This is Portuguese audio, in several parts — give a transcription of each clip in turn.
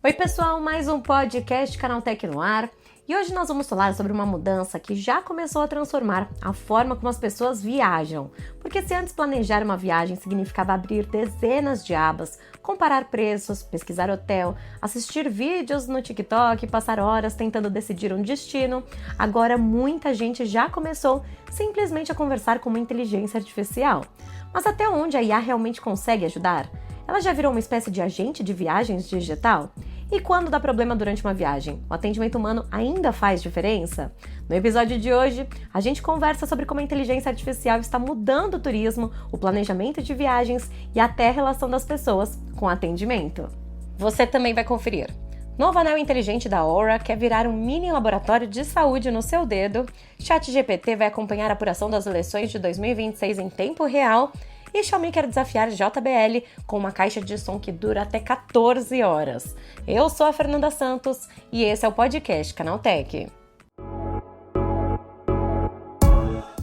Oi pessoal, mais um podcast Canaltech no ar. E hoje nós vamos falar sobre uma mudança que já começou a transformar a forma como as pessoas viajam. Porque se antes planejar uma viagem significava abrir dezenas de abas, comparar preços, pesquisar hotel, assistir vídeos no TikTok, passar horas tentando decidir um destino, agora muita gente já começou simplesmente a conversar com uma inteligência artificial. Mas até onde a IA realmente consegue ajudar? Ela já virou uma espécie de agente de viagens digital? E quando dá problema durante uma viagem, o atendimento humano ainda faz diferença? No episódio de hoje, a gente conversa sobre como a inteligência artificial está mudando o turismo, o planejamento de viagens e até a relação das pessoas com o atendimento. Você também vai conferir. Novo anel inteligente da Aura quer virar um mini laboratório de saúde no seu dedo. ChatGPT vai acompanhar a apuração das eleições de 2026 em tempo real. E Xiaomi quer desafiar JBL com uma caixa de som que dura até 14 horas. Eu sou a Fernanda Santos e esse é o podcast Canaltech.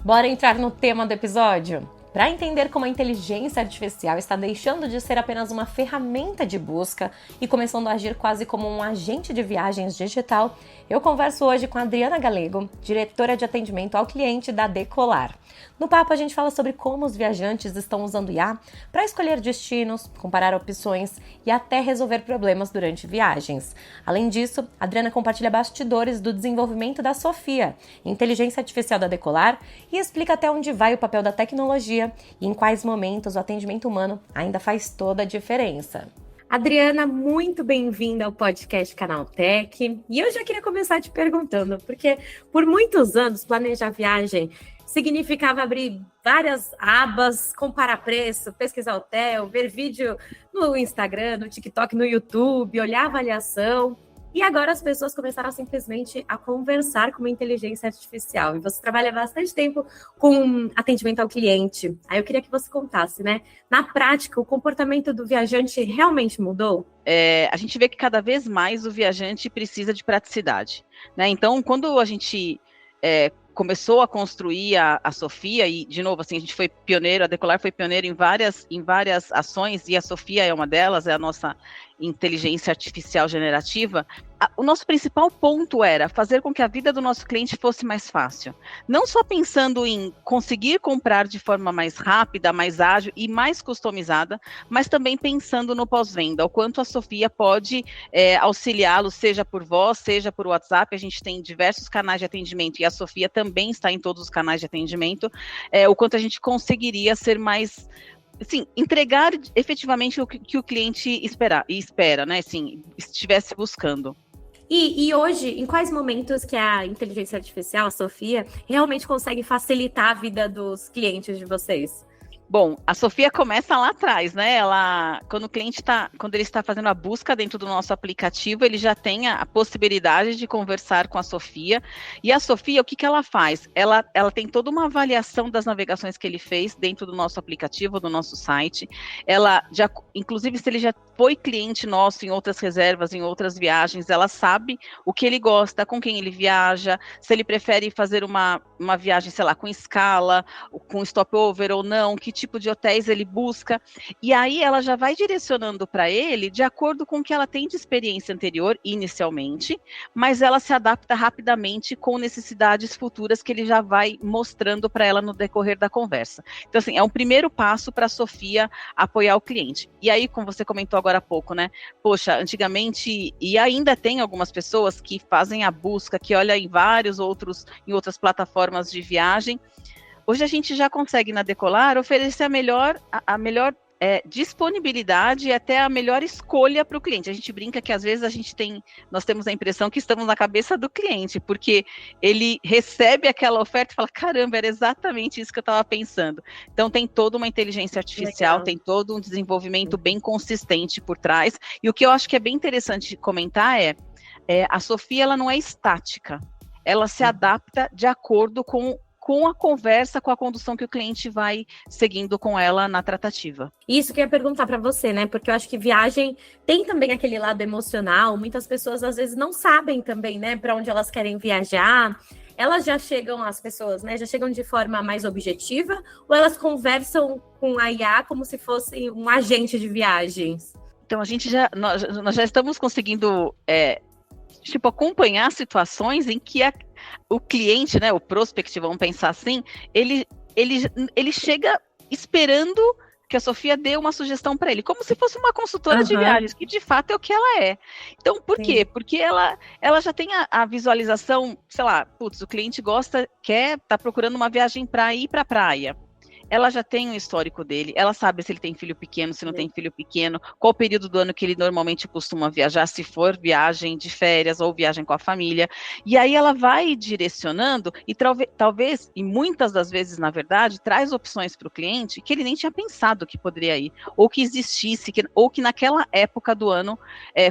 Bora entrar no tema do episódio? Para entender como a inteligência artificial está deixando de ser apenas uma ferramenta de busca e começando a agir quase como um agente de viagens digital, eu converso hoje com a Adriana Galego, diretora de atendimento ao cliente da Decolar. No papo a gente fala sobre como os viajantes estão usando IA para escolher destinos, comparar opções e até resolver problemas durante viagens. Além disso, a Adriana compartilha bastidores do desenvolvimento da Sofia, inteligência artificial da Decolar, e explica até onde vai o papel da tecnologia e em quais momentos o atendimento humano ainda faz toda a diferença. Adriana, muito bem-vinda ao podcast Canaltech. E eu já queria começar te perguntando, porque por muitos anos planejar viagem significava abrir várias abas, comparar preço, pesquisar hotel, ver vídeo no Instagram, no TikTok, no YouTube, olhar avaliação. E agora as pessoas começaram simplesmente a conversar com uma inteligência artificial. E você trabalha bastante tempo com atendimento ao cliente. Aí eu queria que você contasse, né? Na prática, o comportamento do viajante realmente mudou? A gente vê que cada vez mais o viajante precisa de praticidade, né? Então, quando a gente começou a construir a Sofia, e de novo, assim, a gente foi pioneiro, a Decolar foi pioneiro em várias ações, e a Sofia é uma delas, é a nossa inteligência artificial generativa. O nosso principal ponto era fazer com que a vida do nosso cliente fosse mais fácil. Não só pensando em conseguir comprar de forma mais rápida, mais ágil e mais customizada, mas também pensando no pós-venda, o quanto a Sofia pode auxiliá-lo, seja por voz, seja por WhatsApp. A gente tem diversos canais de atendimento e a Sofia também está em todos os canais de atendimento, o quanto a gente conseguiria ser mais... Assim, entregar efetivamente o que o cliente espera, né? Assim, estivesse buscando. E hoje, em quais momentos que a inteligência artificial, a Sofia, realmente consegue facilitar a vida dos clientes de vocês? Bom, a Sofia começa lá atrás, né? Quando ele está fazendo a busca dentro do nosso aplicativo, ele já tem a possibilidade de conversar com a Sofia. E a Sofia, o que ela faz? Ela tem toda uma avaliação das navegações que ele fez dentro do nosso aplicativo, do nosso site. Inclusive, se ele já foi cliente nosso em outras reservas, em outras viagens, ela sabe o que ele gosta, com quem ele viaja, se ele prefere fazer uma viagem, sei lá, com escala, com stopover ou não, que tipo de hotéis ele busca, e aí ela já vai direcionando para ele de acordo com o que ela tem de experiência anterior, inicialmente, mas ela se adapta rapidamente com necessidades futuras que ele já vai mostrando para ela no decorrer da conversa. Então, assim, é um primeiro passo para a Sofia apoiar o cliente. E aí, como você comentou agora há pouco, né? Poxa, antigamente, e ainda tem algumas pessoas que fazem a busca, que olham em outras plataformas de viagem. Hoje a gente já consegue, na Decolar, oferecer a melhor disponibilidade e até a melhor escolha para o cliente. A gente brinca que às vezes nós temos a impressão que estamos na cabeça do cliente, porque ele recebe aquela oferta e fala, caramba, era exatamente isso que eu estava pensando. Então tem toda uma inteligência artificial, legal. Tem todo um desenvolvimento bem consistente por trás, e o que eu acho que é bem interessante de comentar a Sofia, ela não é estática, ela se adapta de acordo com a conversa, com a condução que o cliente vai seguindo com ela na tratativa. Isso que eu ia perguntar para você, né? Porque eu acho que viagem tem também aquele lado emocional. Muitas pessoas às vezes não sabem também, né, para onde elas querem viajar. elas já chegam, as pessoas, né, já chegam de forma mais objetiva, ou elas conversam com a IA como se fosse um agente de viagens? Então, nós já estamos conseguindo acompanhar situações em que o cliente, né, o prospect, vamos pensar assim, ele chega esperando que a Sofia dê uma sugestão para ele, como se fosse uma consultora de viagens, que de fato é o que ela é. Então, por quê? Porque ela já tem a visualização, sei lá, putz, o cliente tá procurando uma viagem para ir para a praia. Ela já tem um histórico dele, ela sabe se ele tem filho pequeno, se não tem filho pequeno, qual o período do ano que ele normalmente costuma viajar, se for viagem de férias ou viagem com a família. E aí ela vai direcionando e talvez, e muitas das vezes, na verdade, traz opções para o cliente que ele nem tinha pensado que poderia ir, ou que existisse, ou que naquela época do ano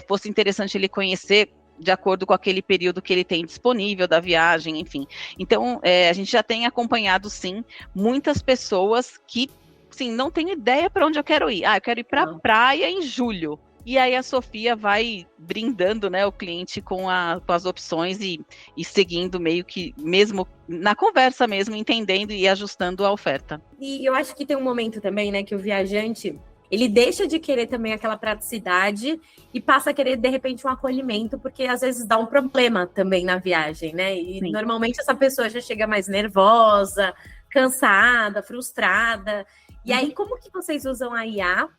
fosse interessante ele conhecer, de acordo com aquele período que ele tem disponível da viagem, enfim. Então, a gente já tem acompanhado, sim, muitas pessoas que, sim, não têm ideia para onde eu quero ir. Eu quero ir para a praia em julho. E aí a Sofia vai brindando, né, o cliente com as opções e seguindo meio que, mesmo na conversa mesmo, entendendo e ajustando a oferta. E eu acho que tem um momento também, né, que o viajante, ele deixa de querer também aquela praticidade e passa a querer, de repente, um acolhimento, porque às vezes dá um problema também na viagem, né? E Sim. Normalmente essa pessoa já chega mais nervosa, cansada, frustrada. E aí, como que vocês usam a IA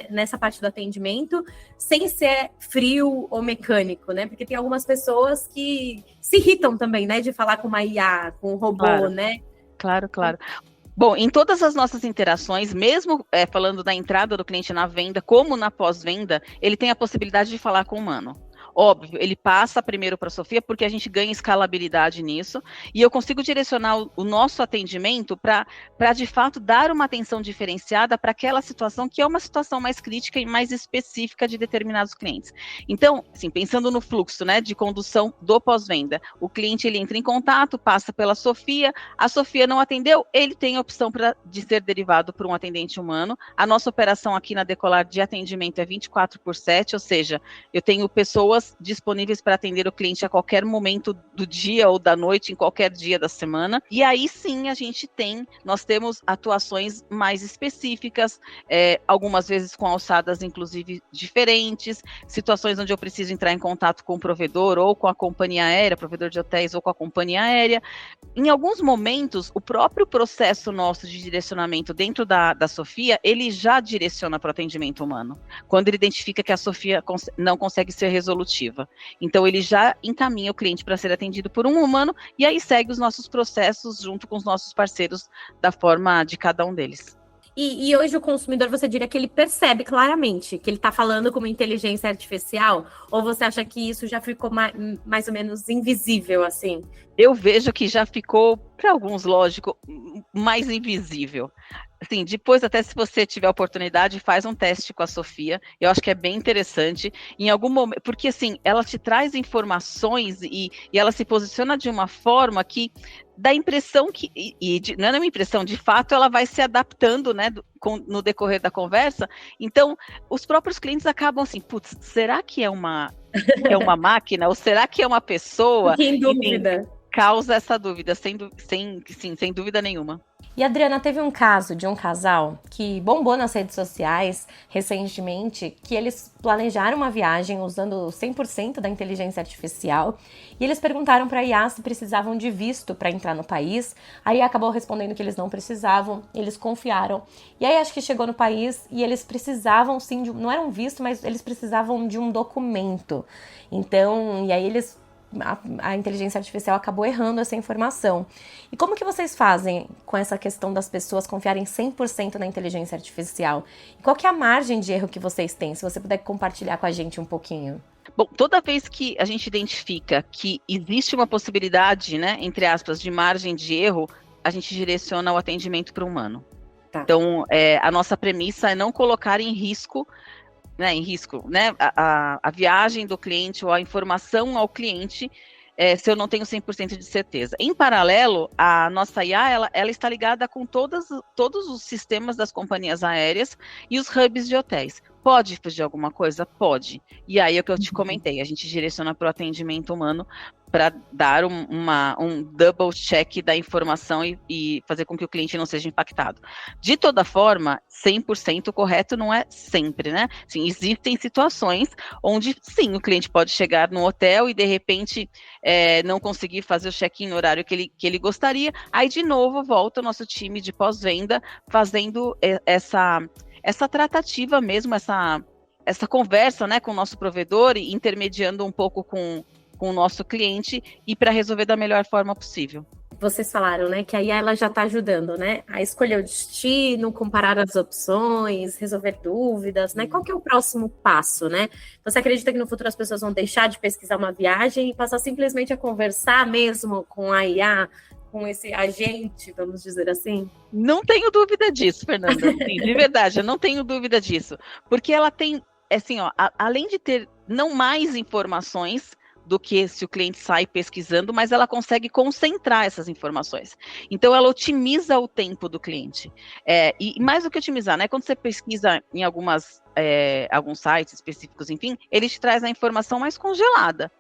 nessa parte do atendimento, sem ser frio ou mecânico, né? Porque tem algumas pessoas que se irritam também, né? De falar com uma IA, com um robô, claro. né? Claro. Bom, em todas as nossas interações, mesmo falando da entrada do cliente na venda, como na pós-venda, ele tem a possibilidade de falar com o humano. Óbvio, ele passa primeiro para a Sofia, porque a gente ganha escalabilidade nisso, e eu consigo direcionar o nosso atendimento para, de fato, dar uma atenção diferenciada para aquela situação que é uma situação mais crítica e mais específica de determinados clientes. Então, assim, pensando no fluxo, né, de condução do pós-venda, o cliente ele entra em contato, passa pela Sofia, a Sofia não atendeu, ele tem a opção de ser derivado por um atendente humano. A nossa operação aqui na Decolar de atendimento é 24/7, ou seja, eu tenho pessoas disponíveis para atender o cliente a qualquer momento do dia ou da noite, em qualquer dia da semana. E aí sim nós temos atuações mais específicas, algumas vezes com alçadas inclusive diferentes, situações onde eu preciso entrar em contato com o provedor ou com a companhia aérea, provedor de hotéis ou com a companhia aérea. Em alguns momentos, o próprio processo nosso de direcionamento dentro da Sofia, ele já direciona para o atendimento humano, quando ele identifica que a Sofia não consegue ser resolutiva. Então, ele já encaminha o cliente para ser atendido por um humano e aí segue os nossos processos junto com os nossos parceiros da forma de cada um deles. E hoje o consumidor, você diria que ele percebe claramente que ele está falando com uma inteligência artificial? Ou você acha que isso já ficou mais ou menos invisível, assim? Eu vejo que já ficou, para alguns, lógico, mais invisível. Assim, depois, até se você tiver oportunidade, faz um teste com a Sofia. Eu acho que é bem interessante. Em algum momento, porque assim, ela te traz informações e ela se posiciona de uma forma que dá a impressão que, não é uma impressão, de fato, ela vai se adaptando, né, no decorrer da conversa. Então, os próprios clientes acabam assim, putz, será que é uma máquina? Ou será que é uma pessoa? Fiquei em dúvida. Enfim, causa essa dúvida, sem dúvida nenhuma. E, Adriana, teve um caso de um casal que bombou nas redes sociais recentemente, que eles planejaram uma viagem usando 100% da inteligência artificial e eles perguntaram para a IA se precisavam de visto para entrar no país. Aí acabou respondendo que eles não precisavam, eles confiaram. E aí acho que chegou no país e eles precisavam sim, não era um visto, mas eles precisavam de um documento. Então, e aí a inteligência artificial acabou errando essa informação. E como que vocês fazem com essa questão das pessoas confiarem 100% na inteligência artificial? E qual que é a margem de erro que vocês têm? Se você puder compartilhar com a gente um pouquinho. Bom, toda vez que a gente identifica que existe uma possibilidade, né, entre aspas, de margem de erro, a gente direciona o atendimento para o humano. Tá. Então, a nossa premissa é não colocar em risco, né, a viagem do cliente ou a informação ao cliente, se eu não tenho 100% de certeza. Em paralelo, a nossa IA, ela está ligada com todos os sistemas das companhias aéreas e os hubs de hotéis. Pode fugir alguma coisa? Pode. E aí é o que eu te comentei, a gente direciona para o atendimento humano para dar um double check da informação e fazer com que o cliente não seja impactado. De toda forma, 100% correto não é sempre, né? Sim, existem situações onde, sim, o cliente pode chegar no hotel e, de repente, não conseguir fazer o check-in no horário que ele gostaria, aí, de novo, volta o nosso time de pós-venda fazendo essa tratativa mesmo, essa conversa, né, com o nosso provedor e intermediando um pouco com o nosso cliente e para resolver da melhor forma possível. Vocês falaram, né, que aí ela já está ajudando, né, a escolher o destino, comparar as opções, resolver dúvidas, né? Qual que é o próximo passo, né? Você acredita que no futuro as pessoas vão deixar de pesquisar uma viagem e passar simplesmente a conversar mesmo com a IA, com esse agente, vamos dizer assim? Não tenho dúvida disso, Fernanda. Sim, de verdade, eu não tenho dúvida disso. Porque ela tem, assim, ó, além de ter não mais informações do que se o cliente sai pesquisando, mas ela consegue concentrar essas informações. Então, ela otimiza o tempo do cliente. E mais do que otimizar, né? Quando você pesquisa em alguns sites específicos, enfim, ele te traz a informação mais congelada.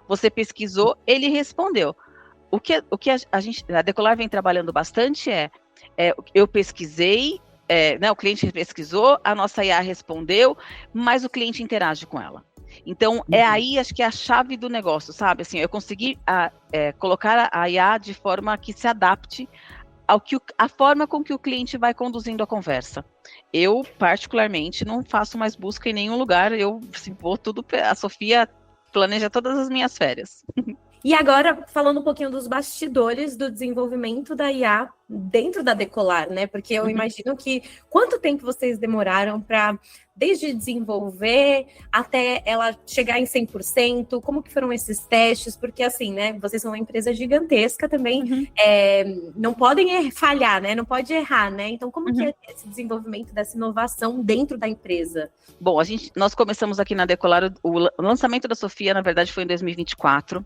Você pesquisou, ele respondeu. O que a Decolar vem trabalhando bastante eu pesquisei, né, o cliente pesquisou, a nossa IA respondeu, mas o cliente interage com ela. Então, aí, acho que é a chave do negócio, sabe? Assim, eu consegui colocar a IA de forma que se adapte a forma com que o cliente vai conduzindo a conversa. Eu, particularmente, não faço mais busca em nenhum lugar, vou tudo, a Sofia planeja todas as minhas férias. E agora, falando um pouquinho dos bastidores do desenvolvimento da IA dentro da Decolar, né? Porque eu imagino que quanto tempo vocês demoraram para, desde desenvolver até ela chegar em 100%, como que foram esses testes? Porque assim, né? Vocês são uma empresa gigantesca também, não podem falhar, né? Não pode errar, né? Então, como que é esse desenvolvimento dessa inovação dentro da empresa? Bom, nós começamos aqui na Decolar, o lançamento da Sofia, na verdade, foi em 2024.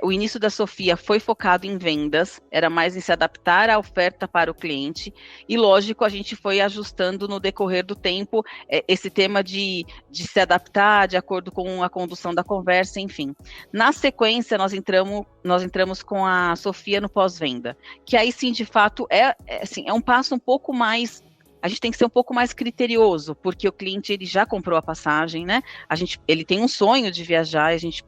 O início da Sofia foi focado em vendas, era mais em se adaptar à oferta para o cliente, e lógico, a gente foi ajustando no decorrer do tempo esse tema de se adaptar de acordo com a condução da conversa, enfim. Na sequência, nós entramos com a Sofia no pós-venda, que aí sim, de fato, é um passo um pouco mais. A gente tem que ser um pouco mais criterioso, porque o cliente ele já comprou a passagem, né? Ele tem um sonho de viajar, e a gente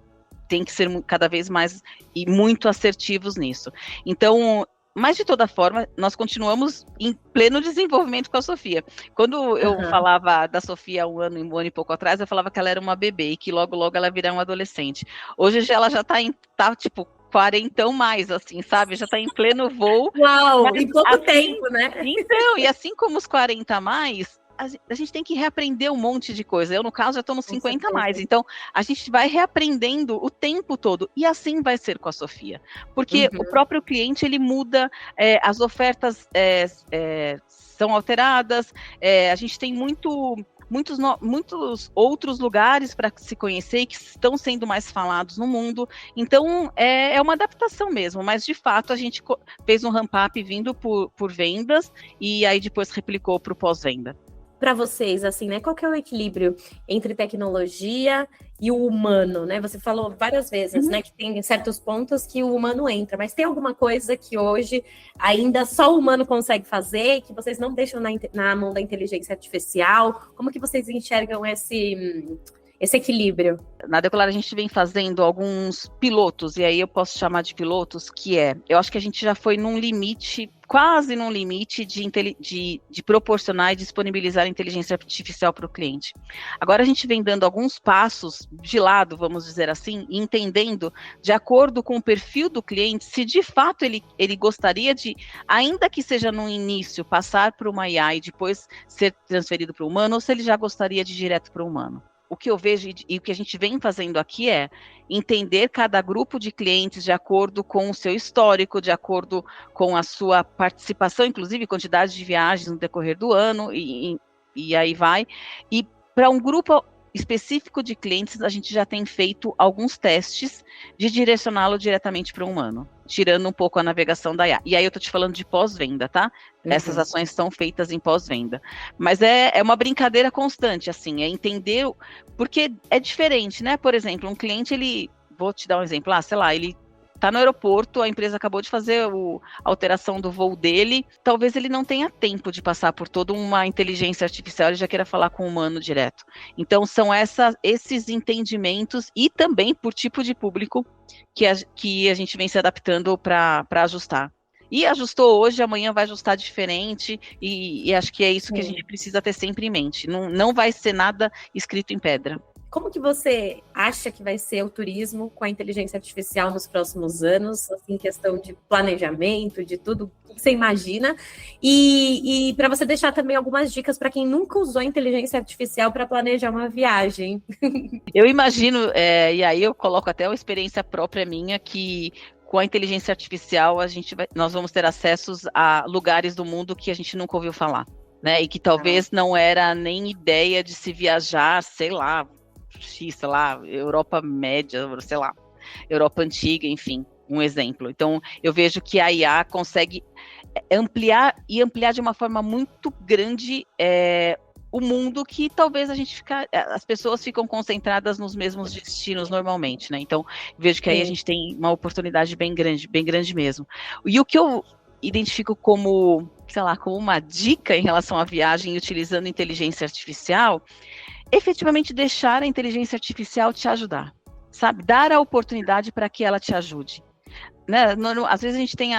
tem que ser cada vez mais e muito assertivos nisso. Então, mas de toda forma, nós continuamos em pleno desenvolvimento com a Sofia. Quando eu falava da Sofia um ano e pouco atrás, eu falava que ela era uma bebê e que logo, logo ela virá um adolescente. Hoje ela já tá tipo 40 mais, assim, sabe? Já está em pleno voo. Uau, em pouco tempo, né? Então, e assim como os 40 mais, a gente tem que reaprender um monte de coisa. Eu, no caso, já estou nos 50 mais. Então, a gente vai reaprendendo o tempo todo. E assim vai ser com a Sofia. Porque o próprio cliente, ele muda, as ofertas são alteradas, a gente tem muitos outros lugares para se conhecer e que estão sendo mais falados no mundo. Então, é uma adaptação mesmo, mas de fato a gente fez um ramp-up vindo por vendas e aí depois replicou para o pós-venda. Para vocês, assim, né? Qual que é o equilíbrio entre tecnologia e o humano, né? Você falou várias vezes, né, que tem certos pontos que o humano entra, mas tem alguma coisa que hoje ainda só o humano consegue fazer, que vocês não deixam na mão da inteligência artificial? Como que vocês enxergam esse equilíbrio? Na Decolar a gente vem fazendo alguns pilotos, e aí eu posso chamar de pilotos, eu acho que a gente já foi quase num limite de proporcionar e disponibilizar a inteligência artificial para o cliente. Agora a gente vem dando alguns passos de lado, vamos dizer assim, entendendo de acordo com o perfil do cliente, se de fato ele gostaria de, ainda que seja no início, passar para uma IA e depois ser transferido para o humano, ou se ele já gostaria de ir direto para o humano. O que eu vejo e o que a gente vem fazendo aqui é entender cada grupo de clientes de acordo com o seu histórico, de acordo com a sua participação, inclusive quantidade de viagens no decorrer do ano, e aí vai. E para um grupo específico de clientes, a gente já tem feito alguns testes de direcioná-lo diretamente para o humano, tirando um pouco a navegação da IA. E aí eu estou te falando de pós-venda, tá? Essas ações são feitas em pós-venda. Mas é uma brincadeira constante, assim, é entender, porque é diferente, né? Por exemplo, um cliente, vou te dar um exemplo, sei lá, ele está no aeroporto, a empresa acabou de fazer a alteração do voo dele, talvez ele não tenha tempo de passar por toda uma inteligência artificial, ele já queira falar com o humano direto. Então, são esses entendimentos e também por tipo de público que a gente vem se adaptando para ajustar. E ajustou hoje, amanhã vai ajustar diferente, e acho que é isso que a gente precisa ter sempre em mente. Não vai ser nada escrito em pedra. Como que você acha que vai ser o turismo com a inteligência artificial nos próximos anos, assim, questão de planejamento, de tudo que você imagina? E para você deixar também algumas dicas para quem nunca usou a inteligência artificial para planejar uma viagem. Eu imagino, e aí eu coloco até uma experiência própria minha, que com a inteligência artificial nós vamos ter acessos a lugares do mundo que a gente nunca ouviu falar, né? E que talvez não era nem ideia de se viajar, sei lá, Europa Média, sei lá, Europa Antiga, enfim, um exemplo. Então, eu vejo que a IA consegue ampliar de uma forma muito grande o mundo que talvez as pessoas ficam concentradas nos mesmos destinos normalmente, né? Então, vejo que aí a gente tem uma oportunidade bem grande mesmo. E o que eu identifico como, sei lá, como uma dica em relação à viagem utilizando inteligência artificial, efetivamente deixar a inteligência artificial te ajudar, sabe? Dar a oportunidade para que ela te ajude. Né? Às vezes a gente tem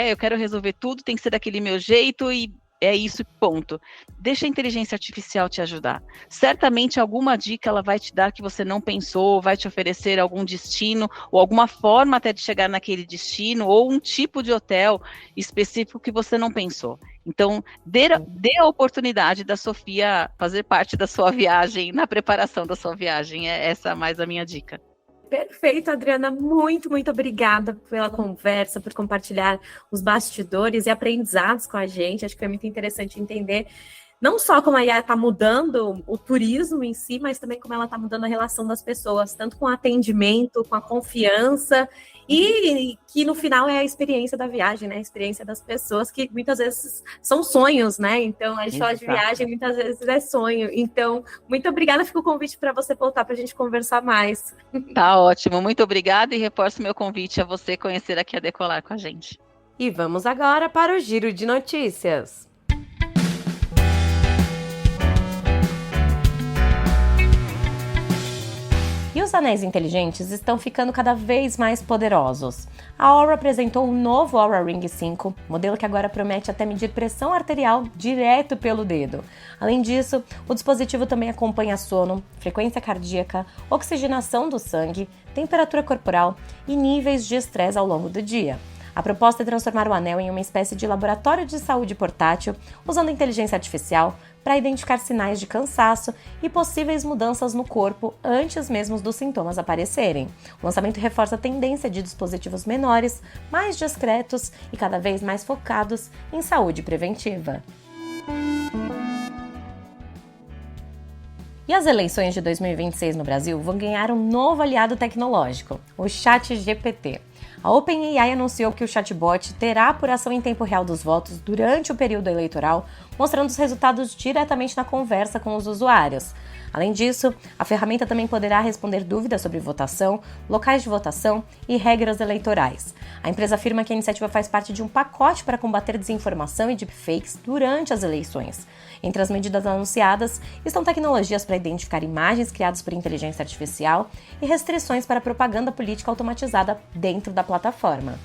eu quero resolver tudo, tem que ser daquele meu jeito e é isso, ponto. Deixa a inteligência artificial te ajudar. Certamente alguma dica ela vai te dar que você não pensou, vai te oferecer algum destino, ou alguma forma até de chegar naquele destino, ou um tipo de hotel específico que você não pensou. Então, dê a oportunidade da Sofia fazer parte da sua viagem, na preparação da sua viagem. É essa mais a minha dica. Perfeito, Adriana. Muito, muito obrigada pela conversa, por compartilhar os bastidores e aprendizados com a gente. Acho que foi muito interessante entender não só como a IA está mudando o turismo em si, mas também como ela está mudando a relação das pessoas, tanto com o atendimento, com a confiança, e que no final é a experiência da viagem, né? A experiência das pessoas, que muitas vezes são sonhos, né? Então, a gente fala de viagem, muitas vezes é sonho. Então, muito obrigada. Fica o convite para você voltar para a gente conversar mais. Tá ótimo. Muito obrigada e reforço meu convite a você conhecer aqui a Decolar com a gente. E vamos agora para o Giro de Notícias. E os anéis inteligentes estão ficando cada vez mais poderosos. A Oura apresentou o novo Oura Ring 5, modelo que agora promete até medir pressão arterial direto pelo dedo. Além disso, o dispositivo também acompanha sono, frequência cardíaca, oxigenação do sangue, temperatura corporal e níveis de estresse ao longo do dia. A proposta é transformar o anel em uma espécie de laboratório de saúde portátil, usando inteligência artificial para identificar sinais de cansaço e possíveis mudanças no corpo antes mesmo dos sintomas aparecerem. O lançamento reforça a tendência de dispositivos menores, mais discretos e cada vez mais focados em saúde preventiva. E as eleições de 2026 no Brasil vão ganhar um novo aliado tecnológico, o ChatGPT. A OpenAI anunciou que o chatbot terá apuração em tempo real dos votos durante o período eleitoral, mostrando os resultados diretamente na conversa com os usuários. Além disso, a ferramenta também poderá responder dúvidas sobre votação, locais de votação e regras eleitorais. A empresa afirma que a iniciativa faz parte de um pacote para combater desinformação e deepfakes durante as eleições. Entre as medidas anunciadas estão tecnologias para identificar imagens criadas por inteligência artificial e restrições para propaganda política automatizada dentro da plataforma.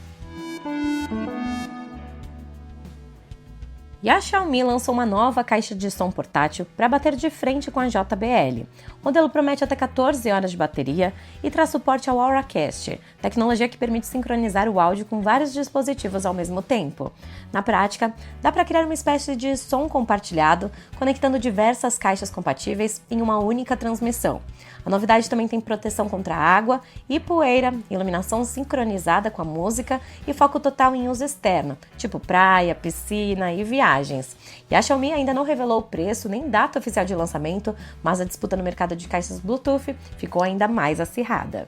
E a Xiaomi lançou uma nova caixa de som portátil para bater de frente com a JBL. O modelo promete até 14 horas de bateria e traz suporte ao Auracast, tecnologia que permite sincronizar o áudio com vários dispositivos ao mesmo tempo. Na prática, dá para criar uma espécie de som compartilhado, conectando diversas caixas compatíveis em uma única transmissão. A novidade também tem proteção contra água e poeira, iluminação sincronizada com a música e foco total em uso externo, tipo praia, piscina e viagens. E a Xiaomi ainda não revelou o preço nem data oficial de lançamento, mas a disputa no mercado de caixas Bluetooth ficou ainda mais acirrada.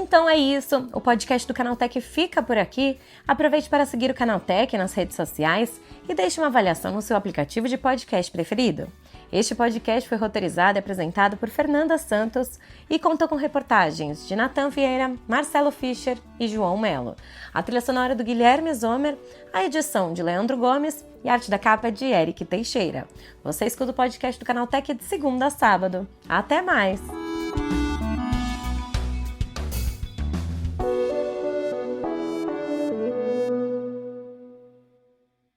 Então é isso, o podcast do Canaltech fica por aqui. Aproveite para seguir o Canaltech nas redes sociais e deixe uma avaliação no seu aplicativo de podcast preferido. Este podcast foi roteirizado e apresentado por Fernanda Santos e contou com reportagens de Nathan Vieira, Marcelo Fischer e João Melo. A trilha sonora do Guilherme Zomer, a edição de Leandro Gomes e a arte da capa de Eric Teixeira. Você escuta o podcast do Canaltech de segunda a sábado. Até mais!